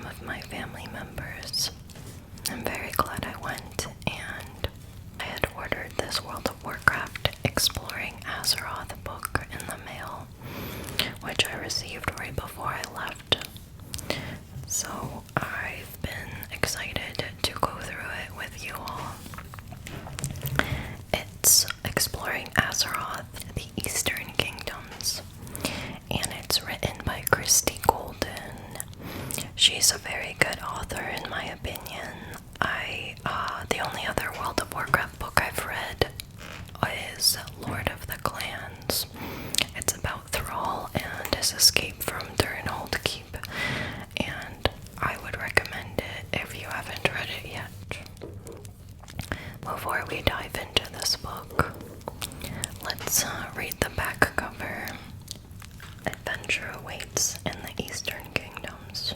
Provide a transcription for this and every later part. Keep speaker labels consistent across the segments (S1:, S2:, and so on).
S1: of my family members. I'm very glad I went, and I had ordered this World of Warcraft Exploring Azeroth book in the mail, which I received right before I left. So I've been excited to go through it with you all. It's Exploring Azeroth, the Eastern Kingdoms, and it's written by Christy Golden. She's a very good author in my opinion. The only other World of Warcraft book I've read is Lord of the Clans. It's about Thrall and his escape from Durinhold Keep, and I would recommend it if you haven't read it yet. Before we dive into this book, let's read the back cover. Adventure awaits in the Eastern Kingdoms.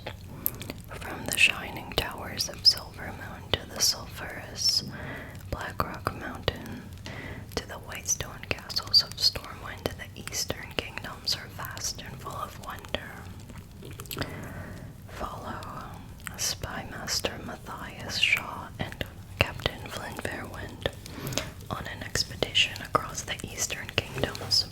S1: From the shining towers of Silvermoon to the sulphurous Blackrock Mountain to the white stone castles of Stormwind, the Eastern Kingdoms are vast and full of wonder. Follow Spymaster Matthias Shaw and Captain Flynn Fairwind on an expedition across the Eastern Kingdoms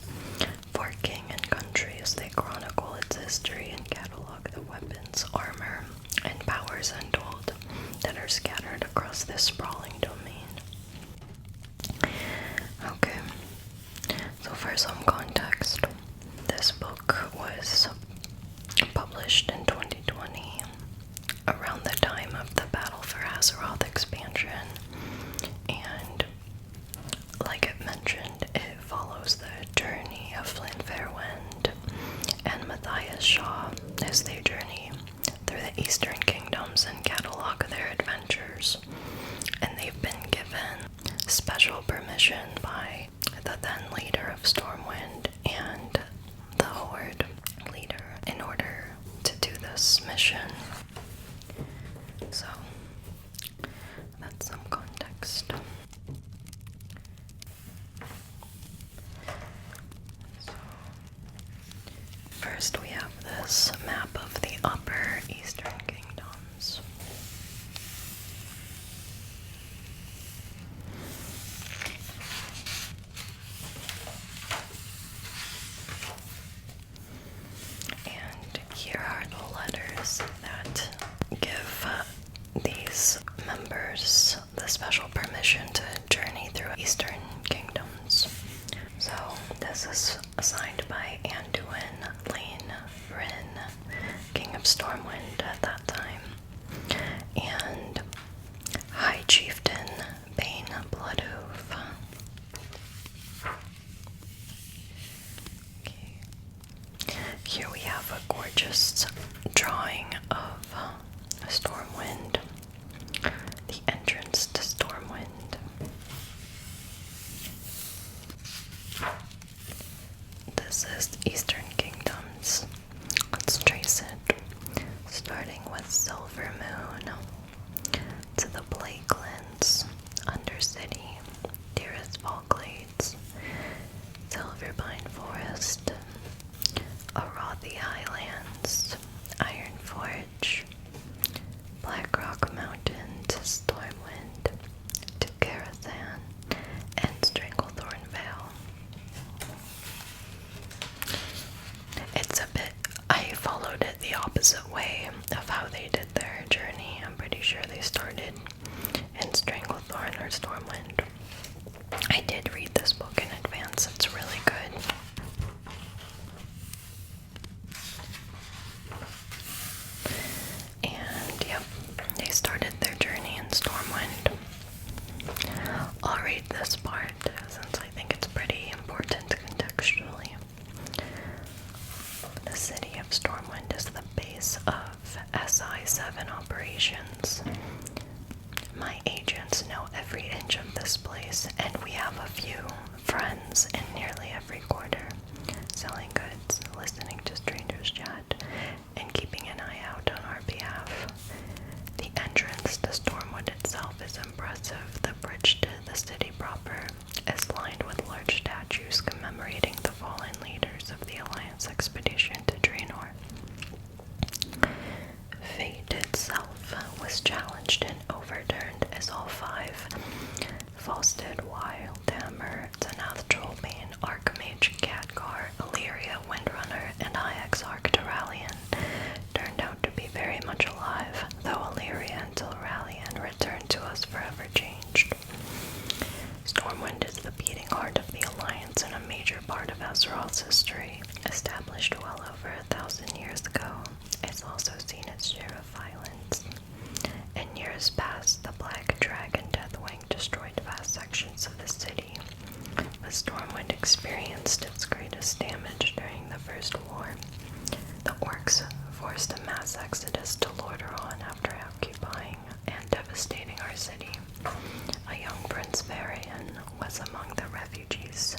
S1: for king and country as they chronicle its history and catalog the weapons, armor, and powers untold that are scattered across this sprawling domain. Okay, so for some context, this book was published in 2020, around the time of the Battle for Azeroth expansion, and like it mentioned, it follows the journey of Flynn Fairwind and Matthias Shaw as they journey through the Eastern Kingdoms and catalog their adventures. And they've been given special permission by the then leader of Stormwind and the Horde leader in order to do this mission. So, that's some context. So, first we have this map of the Upper Eastern Kingdoms. And here are the letters that give these members the special permission to journey through Eastern Kingdoms. So this is signed by Anduin Lane Rin, King of Stormwind at that time, and High Chieftain Bane Bloodhoof. Okay. Here we have a gorgeous drawing of Stormwind, the entrance to Stormwind. This is Eastern Kingdoms. Let's trace it, starting with Silvermoon to the Blakelands, Undercity, Dearest Glades, Silverbine Forest, Arathi Highlands, Iron Forge, Blackrock Mountain to Stormwind, to Karazhan, and Stranglethorn Vale. It's a bit, I followed it the opposite way of how they did their journey. I'm pretty sure they started in Stranglethorn or Stormwind. I did read this book in advance, it's really good. And yep, they started their journey in Stormwind. I'll read this part since I think it's pretty important contextually. The city of Stormwind is the base of SI-7 operations. My agents know every inch of this place, and we have a few friends in nearly every quarter, selling goods, listening to strangers chat, and keeping an eye out on our behalf. The entrance to Stormwind itself is impressive. The bridge to the city proper is lined with large statues commemorating the fallen leaders of the Alliance expedition to Draenor. Fate was challenged and overturned as all 5 Falstead, Wildhammer, Tanath Trollbane, Archmage, Khadgar, Illyria, Windrunner, and Ixarch Turalian turned out to be very much alive, though Illyria and Turalian returned to us forever changed. Stormwind is the beating heart of the Alliance and a major part of Azeroth's history. Established well over 1,000 years ago, it's also seen its share of violence. In years past, the Black Dragon Deathwing destroyed vast sections of the city, but Stormwind experienced its greatest damage during the First War. The orcs forced a mass exodus to Lordaeron after occupying and devastating our city. A young Prince Varian was among the refugees'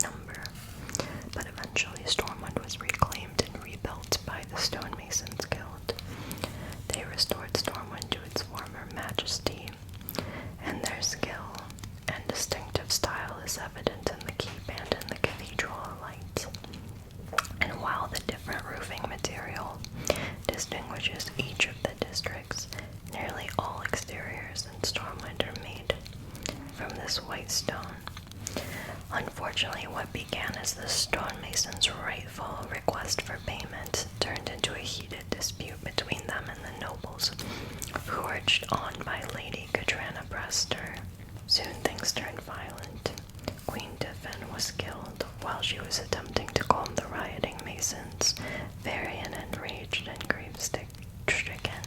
S1: number, but eventually Stormwind was reclaimed and rebuilt by the Stonemasons Guild. They restored Stormwind to its former majesty, and their skill and distinctive style is evident in the keep and in the cathedral alike. And while the different roofing material distinguishes each of the districts, nearly all exteriors in Stormwind are made from this white stone. Unfortunately, what began as the stonemasons' rightful request for payment turned into a heated dispute between them and the nobles, who urged on by Lady Katrana Prester. Soon things turned violent. Queen Tiffin was killed while she was attempting to calm the rioting masons. Varian, enraged and grief-stricken,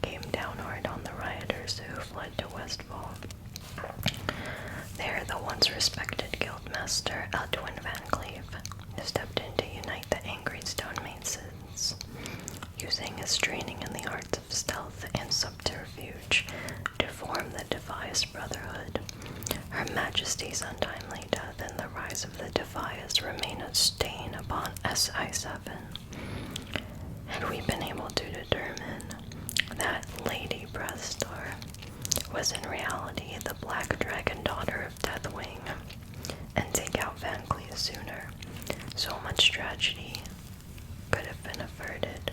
S1: came downward on the rioters who fled to Westfall. There, the once respected guildmaster Edwin Van Cleave stepped in to unite the angry stonemasons. Using his training in the arts of stealth and subterfuge to form the Defias Brotherhood, Her Majesty's untimely death and the rise of the Defias remain a stain upon SI7. And we've been able to determine that Lady Breastar was in reality the Black Dragon daughter of Deathwing, and take out Van Cleave sooner, so much tragedy could have been averted.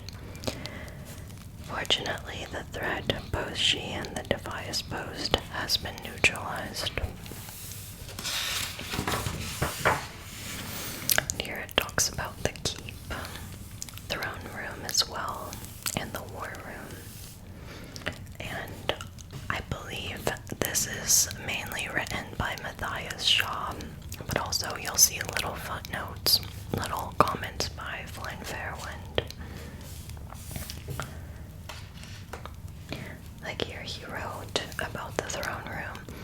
S1: Fortunately, the threat both she and the Defias posed has been neutralized. Here it talks about the keep, throne room as well, and the war room. And I believe this is mainly written by Matthias Shaw, but also you'll see little footnotes, little comments by Flynn Fairwind. Like here he wrote about the throne room.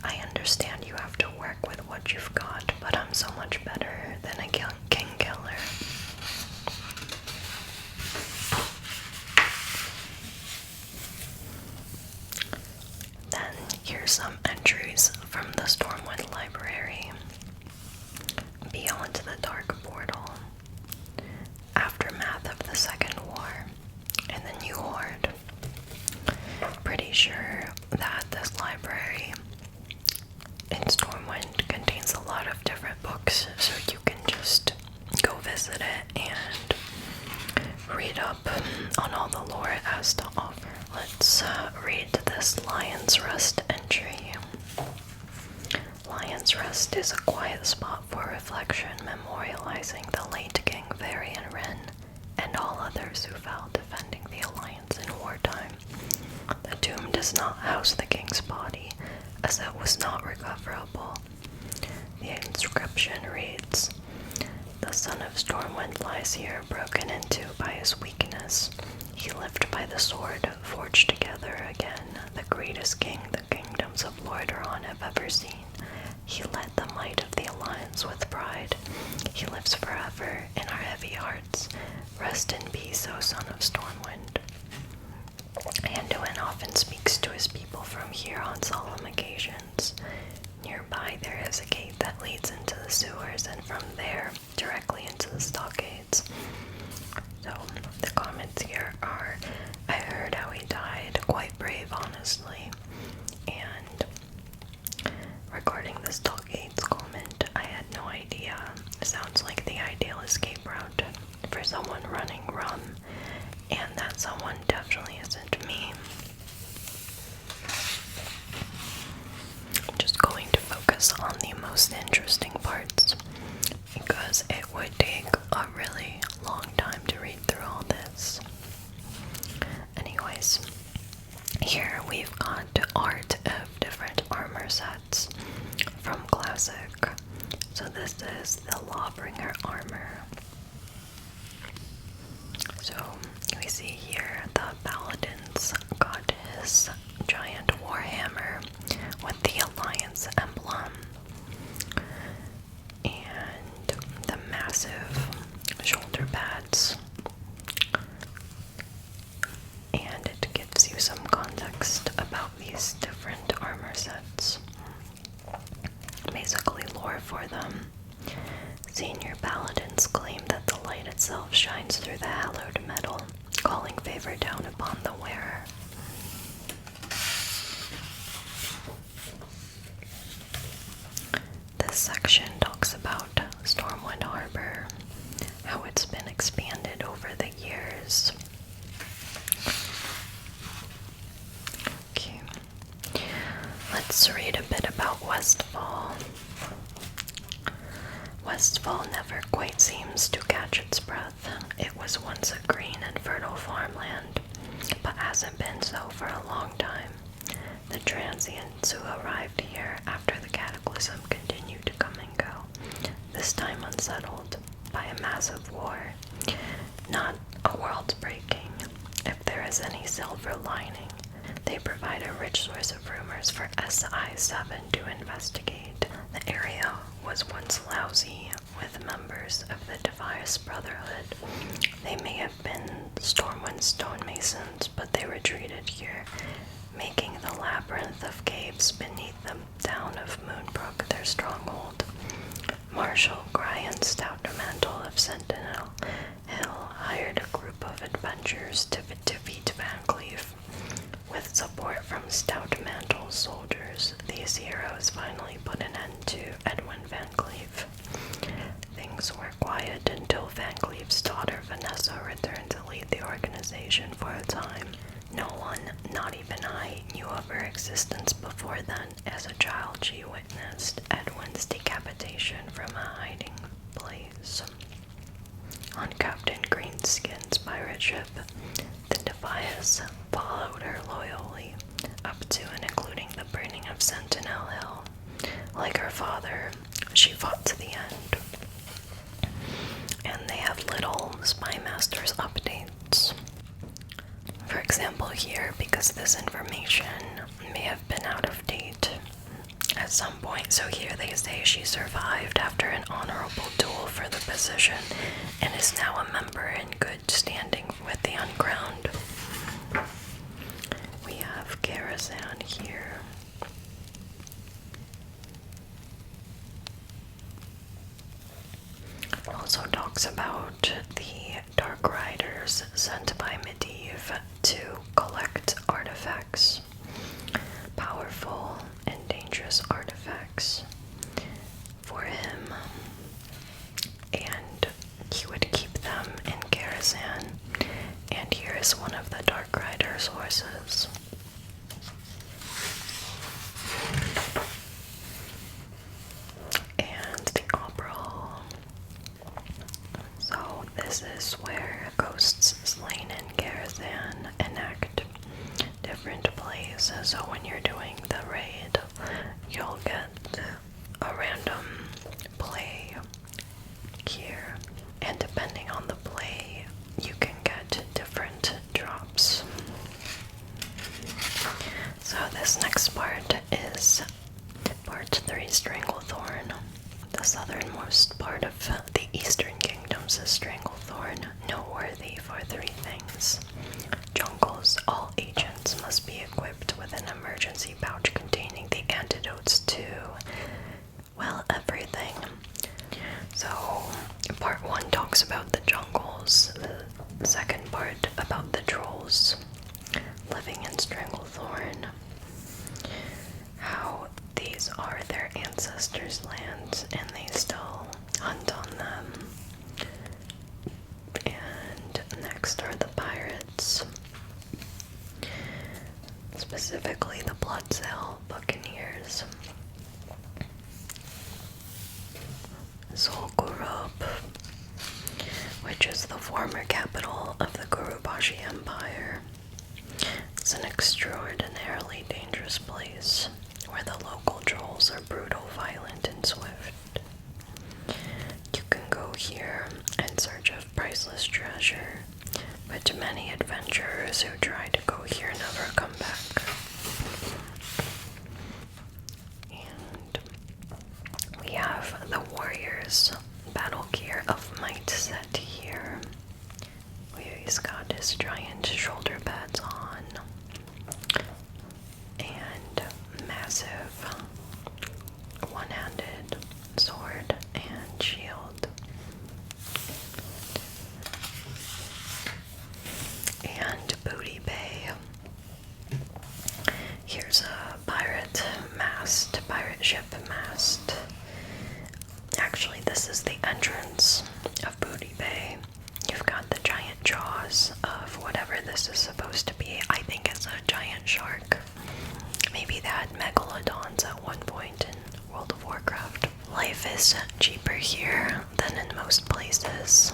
S1: I understand you have to work with what you've got, but I'm so much better than a king killer. Then here's some entries from the Stormwind Library. Beyond the Dark Portal. Aftermath of the Second War. And the New Horde. Pretty sure that this library in Stormwind contains a lot of different books, so you can just go visit it and read up on all the lore it has to offer. Let's read this Lion's Rest entry. Lion's Rest is a quiet spot for reflection, memorializing the late King Varian Wren and all others who fell defending the Alliance in wartime. The tomb does not house the king's body, as it was not recoverable. The inscription reads, "The son of Stormwind lies here, broken into by his weakness. He lived by the sword, forged together again, the greatest king the kingdoms of Lordaeron have ever seen. He led the might of the Alliance with pride. He lives forever in our heavy hearts. Rest in peace, O son of Stormwind." Anduin often speaks to his people from here on solemn occasions. Nearby there is a gate that leads into the sewers, and from there directly into the stockades. So the comments here are, I heard how he died, quite brave honestly. And regarding the stockades comment, I had no idea. Sounds like the ideal escape route for someone running rum, and that someone definitely isn't me. focus on the most interesting parts because it would take a really long time to read through all this. Anyways, here we've got art of different armor sets from Classic. So this is the Lawbringer armor. So we see here the Paladin's got his giant warhammer with the Alliance emblem and the massive shoulder pads. And it gives you some context about these different armor sets. Basically lore for them. Senior paladins claim that the light itself shines through the hallowed metal, calling favor down upon the wearer. This section talks about Stormwind Harbor, how it's been expanded over the years. Okay, let's read a bit about Westfall. Westfall never quite seems to catch its breath. It was once a green and fertile farmland, but hasn't been so for a long time. The transients who arrived here after the cataclysm continued to come and go, this time unsettled by a massive war. Not a world breaking. If there is any silver lining, they provide a rich source of rumors for SI-7 to investigate. The area was once lousy with members of the Devious Brotherhood. They may have been Stormwind stonemasons, but they retreated here, making the labyrinth of caves beneath the town of Moonbrook their stronghold. Marshal Gryan Stoutmantle of Sentinel Hill hired a group of adventurers to defeat Van Cleef. With support from Stoutmantle's soldiers, these heroes finally put an end to Edwin Van Cleef. Things were quiet until Van Cleef's daughter Vanessa returned to lead the organization for a time. No one, not even I, knew of her existence before then. As a child, she witnessed Edwin's decapitation from a hiding place. On Captain Greenskin's pirate ship, the Devious followed her loyally, up to and including the burning of Sentinel Hill. Like her father, she fought to the end. And they have little Spy Masters updates. For example here, because this information may have been out of date at some point, so here they say she survived after an honorable duel for the position and is now a member in good standing with the Uncrowned. We have Karazhan here. Also talks about the Dark Riders sent by Medivh to collect artifacts. Powerful and dangerous artifacts for him. And he would keep them in Karazhan. And here is one of the Dark Riders' horses. And the Opera Hall. So this is where ghosts slain in Karazhan enact different plays. So when you're doing the raid, you'll get a random play here. And depending on the play, you can get different drops. So this next part is part 3, Stranglethorn. The southernmost part of the Eastern Kingdoms is Stranglethorn, noteworthy for 3 things. Jungles, all agents must be equipped with an emergency pouch containing the antidotes to, well, everything. So, part 1 talks about the jungles, the second part about the trolls living in Stranglethorn, how these are their ancestors' lands and they still hunt on them. And next are the pirates, specifically the Bloodsail Buccaneers. Zolgurub, which is the former capital of the Gurubashi Empire. It's an extraordinarily dangerous place where the local trolls are brutal, violent, and swift. You can go here in search of priceless treasure, but many adventurers who try to go here never come back. And we have the Warriors battle gear of might set here. He's got his giant shoulder pads on and massive one-handed sword and shield. And Booty Bay. Here's a pirate ship mast. Actually, this is the entrance of Booty Bay. You've got the giant jaws of whatever this is supposed to be. I think it's a giant shark. Maybe they had megalodons at one point in World of Warcraft. Life is cheaper here than in most places.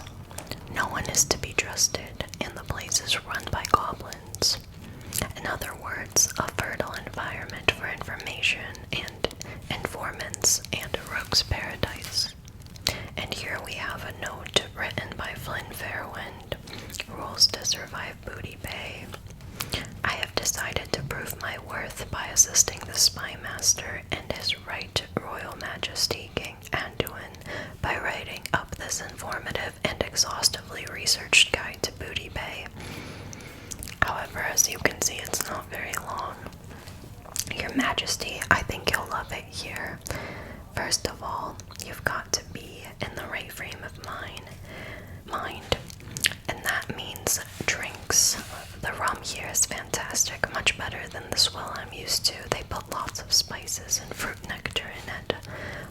S1: No one is to be trusted, and the place is run by goblins. In other words, a fertile environment for information and informants and a rogue's paradise. And here we have a note written by Flynn Fairwind. Rules to survive Booty Bay. I have decided to prove my worth by assisting the Spy Master and His Right Royal Majesty King Anduin by writing up this informative and exhaustively researched guide to Booty Bay. However, as you can see, it's not very long. Your Majesty, I think you'll love it here. First of all, you've got to be in the right frame of mind, and that means drinks. The rum here is fantastic, much better than the swill I'm used to. They put lots of spices and fruit nectar in it.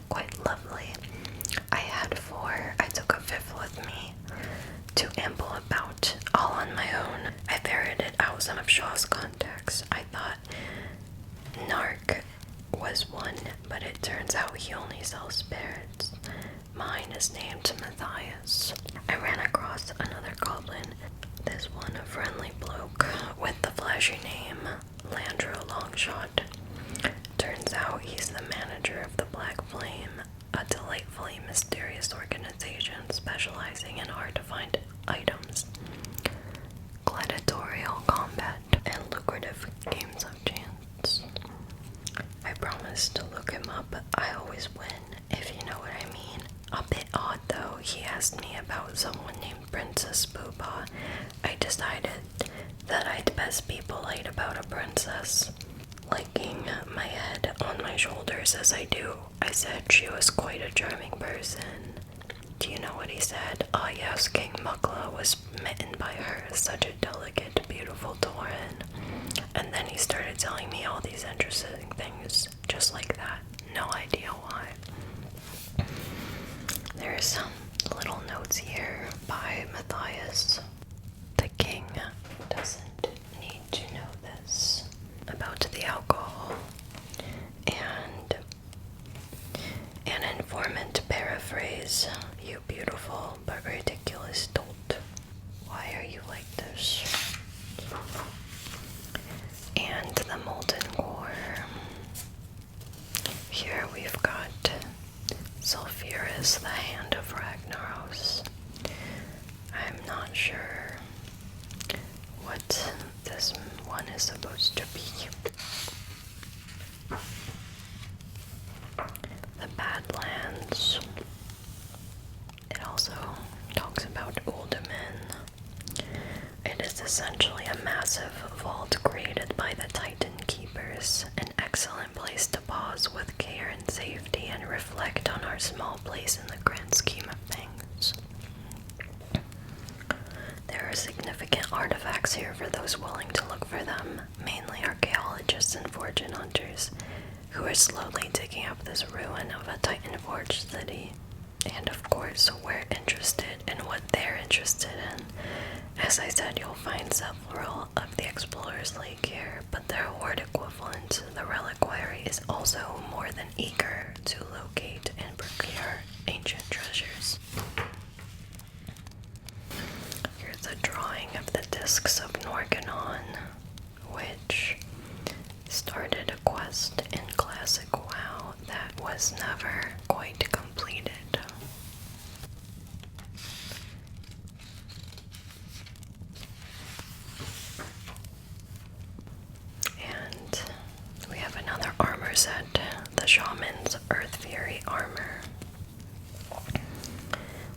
S1: Quite lovely. I had 4. I took a 5th with me to amble about all on my own. I ferreted out some of Shaw's contacts. I thought Narc was one, but it turns out he only sells spirits. Mine is named Matthias. I ran across another goblin. This one, a friendly bloke with the flashy name Landro Longshot. Turns out he's the manager of the Black Flame, a delightfully mysterious organization specializing in hard-to-find items, gladiatorial combat, and lucrative games of chance. I promised to look him up. I always win, if you know what I mean. A bit odd though, he asked me about someone named Princess Booba. I decided that I'd best be polite about a princess. Liking my head on my shoulders as I do, I said she was quite a charming person. Do you know what he said? Oh yes, King Mukla was smitten by her, such a delicate, beautiful Tauren. And then he started telling me all these interesting things, just like that. No idea why. There's some little notes here by Matthias. The king doesn't need to know this about the alcohol. And an informant paraphrase, you beautiful but ridiculous dolt. Why are you like this? And the molten core. Here we've got Sulfuras, the Hand of Ragnaros. I'm not sure what this one is supposed to be. The Badlands. It also talks about Uldaman. It is essentially a massive vault created by the Titan Keepers, an excellent place to pause with care and safety and reflect on our small place in the grand scheme of things. There are significant artifacts here for those willing to look for them, mainly archaeologists and fortune hunters, who are slowly digging up this ruin of a Titan-forged city. And of course, we're interested in what they're interested in. As I said, you'll find several of the Explorers League here, but their horde equivalent, the Reliquary, is also more than eager to locate and procure ancient treasure. Husks of Norganon, which started a quest in Classic WoW that was never quite completed. And we have another armor set, the Shaman's Earth Fury armor.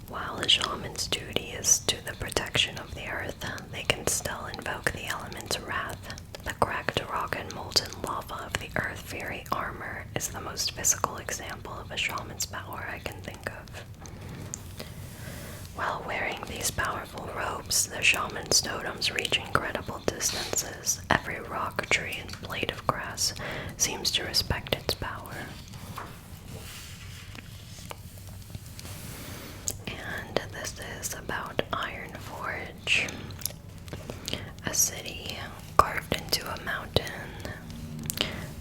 S1: While a shaman's duty is to the protection of the earth, they can still invoke the element's wrath. The cracked rock and molten lava of the Earth Fury armor is the most physical example of a shaman's power I can think of. While wearing these powerful robes, the shaman's totems reach incredible distances. Every rock, tree, and blade of grass seems to respect its power. And this is about Ironforge, a city carved into a mountain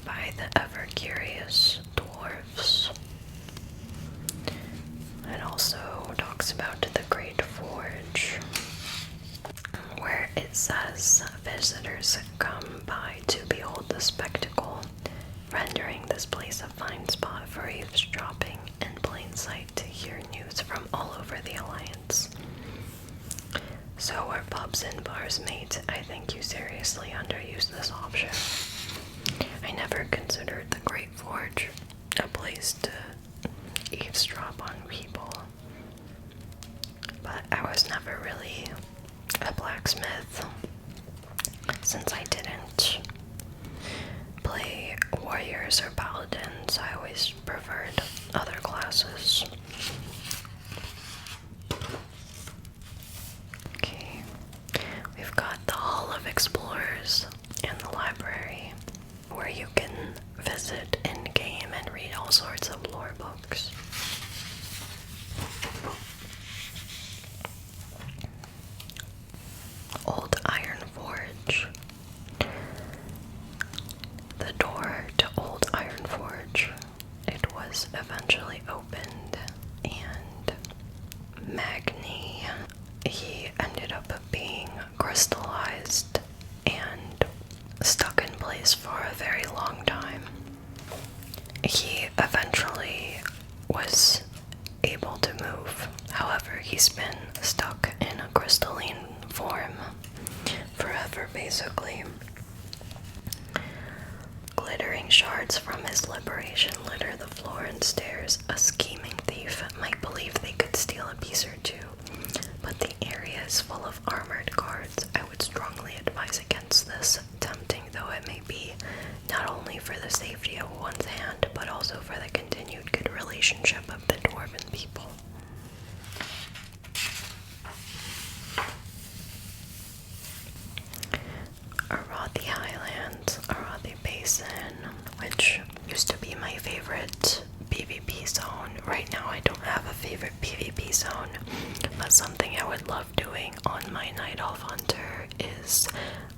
S1: by the ever-curious dwarves. It also talks about the Great Forge, where it says visitors come by to behold the spectacle, rendering this place a fine spot for eavesdropping in plain sight to hear news from all over the Alliance. So where pubs and bars meet, I think you seriously underuse this option. I never considered the Great Forge a place to eavesdrop on people, but I was never really a blacksmith since I didn't play warriors or paladins. I always preferred other classes. Okay, we've got the Hall of Explorers and the library, where you can visit in-game and read all sorts of lore books. Old Ironforge. The door to Old Ironforge. It was eventually opened, and Magni, he ended up being crystallized and stuck in place for a very long time. He eventually was able to move. However, he's been stuck in a crystalline form forever, basically. Glittering shards from his liberation litter the floor and stairs. A scheming thief might believe they could steal a piece or two, but the area is full of armored guards. I would strongly advise against this, tempting though it may be, not only for the safety of one's hand, but also for the continued good relationship of the dwarven people. Arathi Highlands, Arathi Basin, which used to be my favorite PvP zone. Right now I don't have a favorite PvP zone, but something I would love doing on my Night Elf Hunter is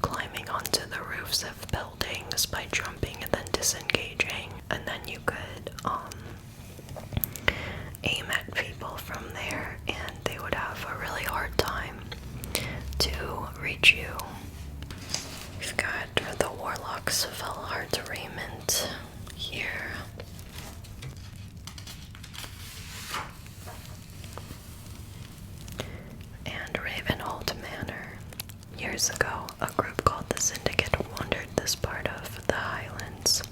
S1: climbing onto the roofs of buildings by jumping and then disengaging, and then you could aim at people from there and they would have a really hard time to reach you. We've got the Warlocks Felheart Raiment here. And Ravenhold Manor. Years ago, a group called the Syndicate wandered this part of the Highlands,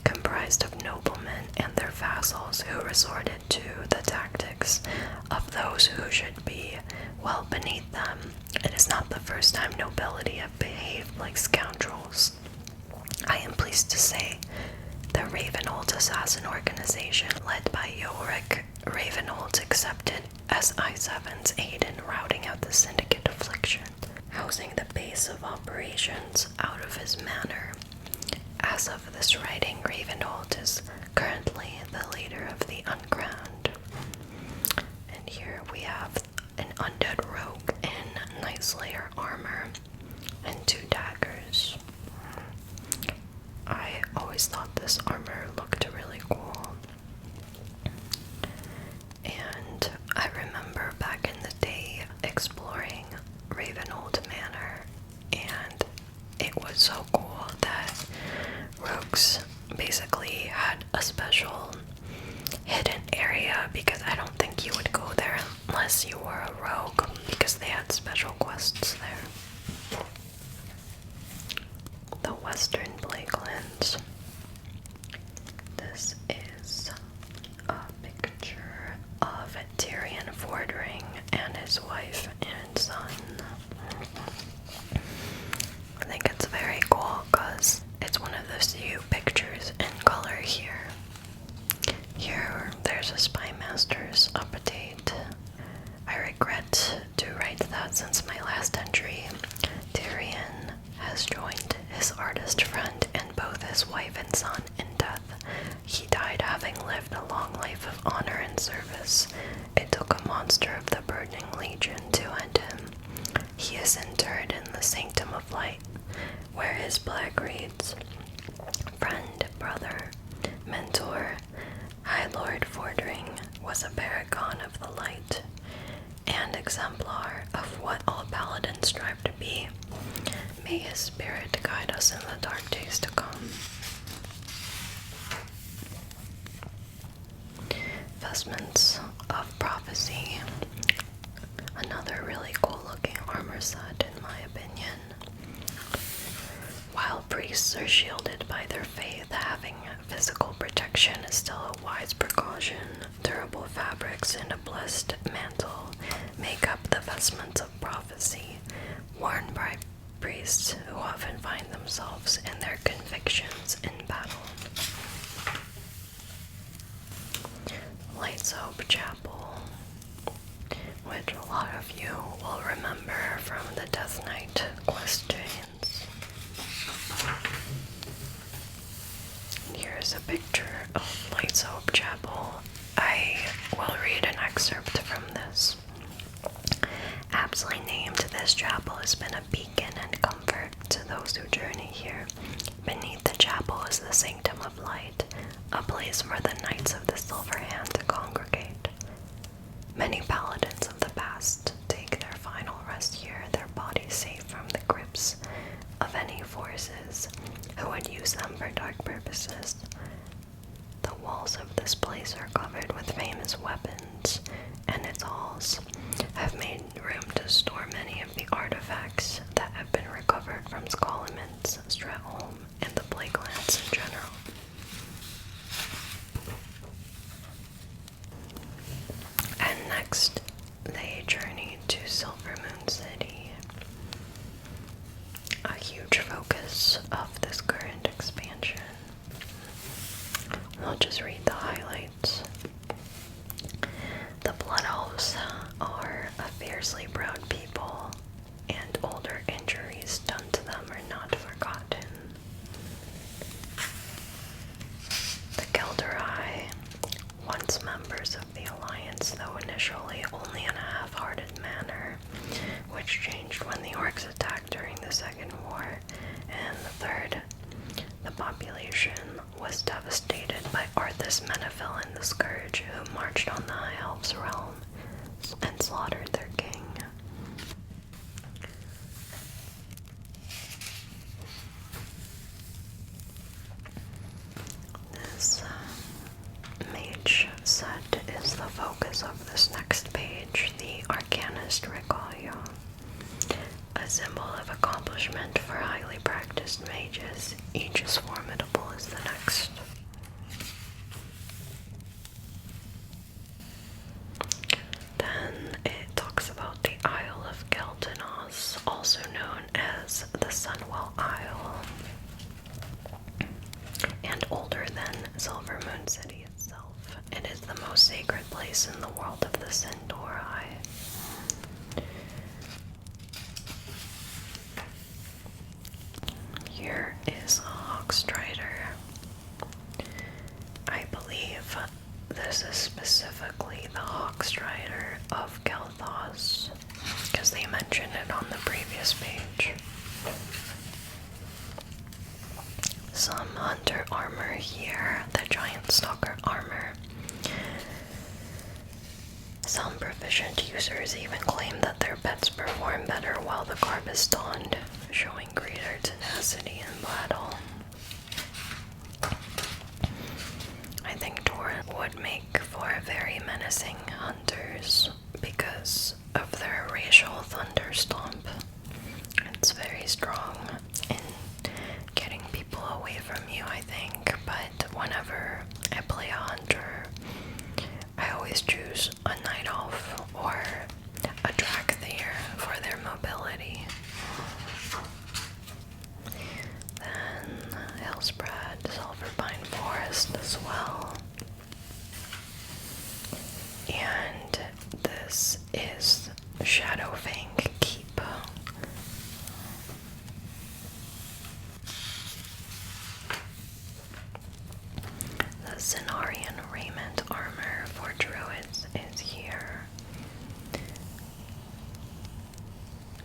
S1: comprised of noblemen and their vassals who resorted to the tactics of those who should be well beneath them. It is not the first time nobility have behaved like scoundrels. I am pleased to say the Ravenhold assassin organization, led by Yorick Ravenhold, accepted SI7's aid in routing out the Syndicate affliction, housing the base of operations out of his manor. As of this writing, Ravenhold is currently the leader of the Uncrowned. And here we have an undead rogue in Night Slayer armor and 2 daggers. I always thought this armor looked really cool. And I remember back in the day exploring Ravenhold Manor books basically had a special hidden area, because I don't think you would go there unless you were a rogue, because they had special quests there. The Western Blakelands. This is a picture of Tyrion Fordring and his wife and son. I think it's very cool because it's one of the few pictures in color here. Here, there's a Spy Master's update. I regret to write that since my last entry, Tyrion has joined his artist friend and both his wife and son in death. He died having lived a long life of honor and service. It took a monster of the Burning Legion to end him. He is interred in the Sanctum of Light, where his plaque reads, "Friend, brother, mentor, High Lord Fordring was a paragon of the light and exemplar of what all paladins strive to be. May his spirit guide us in the dark days to come." Vestments of Prophecy. Another really cool looking armor set in my opinion. While priests are shielded by their faith, having physical protection is still a wise precaution. Durable fabrics and a blessed mantle make up the vestments of prophecy, worn by priests who often find themselves in their convictions in battle. Light Soap Chapel, which a lot of you will remember from the Death Knight quest chains. Here's a picture of Light Soap Chapel. I will read an excerpt from this. Aptly named, this chapel has been a beacon and comfort to those who journey here. Beneath the chapel is the Sanctum of Light, a place where the Knights of the Silver Hand congregate. Many paladins of the past take their final rest here, their bodies safe from the grips of any forces who would use them for dark purposes. The walls of this place are covered with famous weapons, and its halls have made room to store many of the artifacts that have been recovered from Scholomans, Stratholme, and the Blakelands in general. And next, they journey to Silver Moon City. A huge focus of this current expansion. I'll just read the highlights. The Blood Elves are a fiercely proud people, and older injuries done to them are not forgotten. The Gilderai, once members of the Alliance, though initially only in a half-hearted manner, which changed when the orcs attacked during the Second War, and the Third. The population was devastated by Arthas Menethil and the Scourge, who marched on the High Elves' realm and slaughtered their king. This mage set is the focus of this next page, the Arcanist Regalia. A symbol of accomplishment for highly practiced mages, each as formidable as the next. Then it talks about the Isle of Geltanos, also known as the Sunwell Isle, and older than Silver Moon City itself. It is the most sacred place in the world of the Sin'dorei. Here is a Hawkstrider. I believe this is specifically the Hawkstrider of Kel'Thas, because they mentioned it on the previous page. Some hunter armor here, the Giant Stalker armor. Some proficient users even claim that their pets perform better while the garb is donned, showing greater tenacity in battle. people away from you, I think, but whenever I play a hunter, I always choose a night elf or a Drakthir for their mobility. Then Hillspread, Silverpine Forest as well. And this is Shadowfang Keep. The Cenarian Raiment armor for druids is here.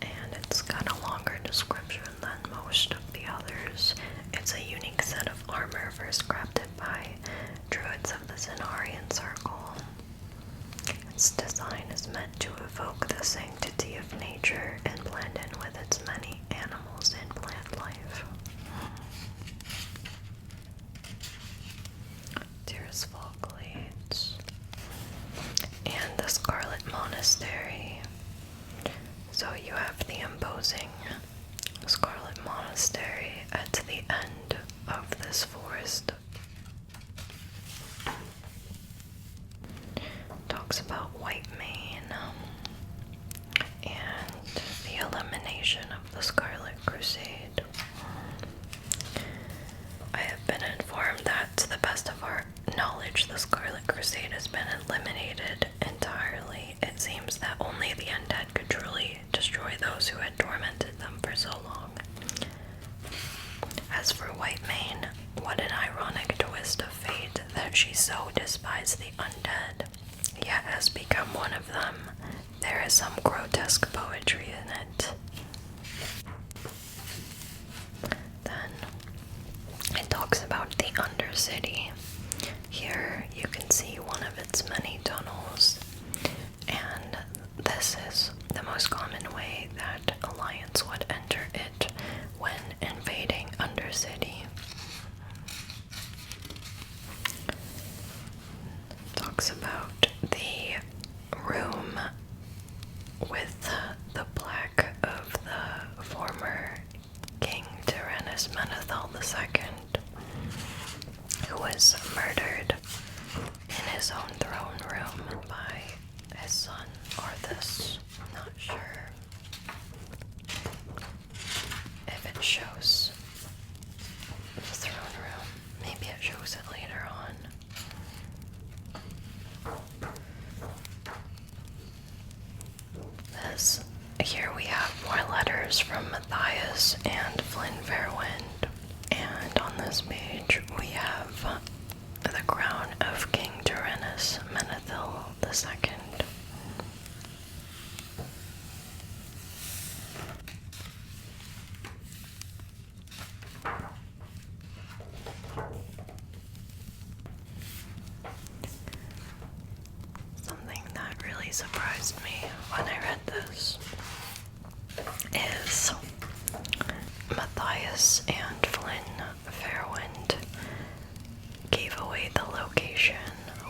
S1: And it's got a longer description than most of the others. It's a unique set of armor first crafted by druids of the Cenarian Circle. Its design is meant to evoke the sanctity of nature and blend in with its many animals and plant life. Tirisfal Glades and the Scarlet Monastery. So you have the imposing Scarlet Monastery at the end of this forest. Talks about Whitemane and the elimination of the Scarlet Crusade. I have been informed that, to the best of our knowledge, the Scarlet Crusade has been eliminated entirely. It seems that only the undead could truly destroy those who had tormented them for so long. As for Whitemane, what an ironic twist of fate that she so despised the undead, yet has become one of them. There is some grotesque poetry in it. Then it talks about the Undercity. Here you can see one of its many tunnels, and this is the most common way that Alliance would enter it when invading Undercity. Talks about the room with the plaque of the former King Tyrannus Menethil II, who was murdered in his own throne room by his son Arthas. I'm not sure if it shows the throne room. Maybe it shows it later on. Here we have more letters from Matthias and Flynn Fairwind, and on this page we have the crown of King Tyrannus Menethil II. Something that really surprised me when I read this is Matthias and Flynn Fairwind gave away the location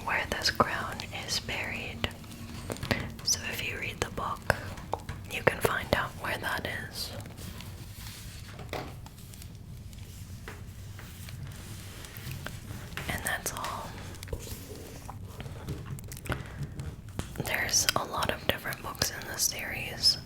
S1: where this crown is buried. So if you read the book, you can find out where that is. And that's all. There's a lot of different books in this series.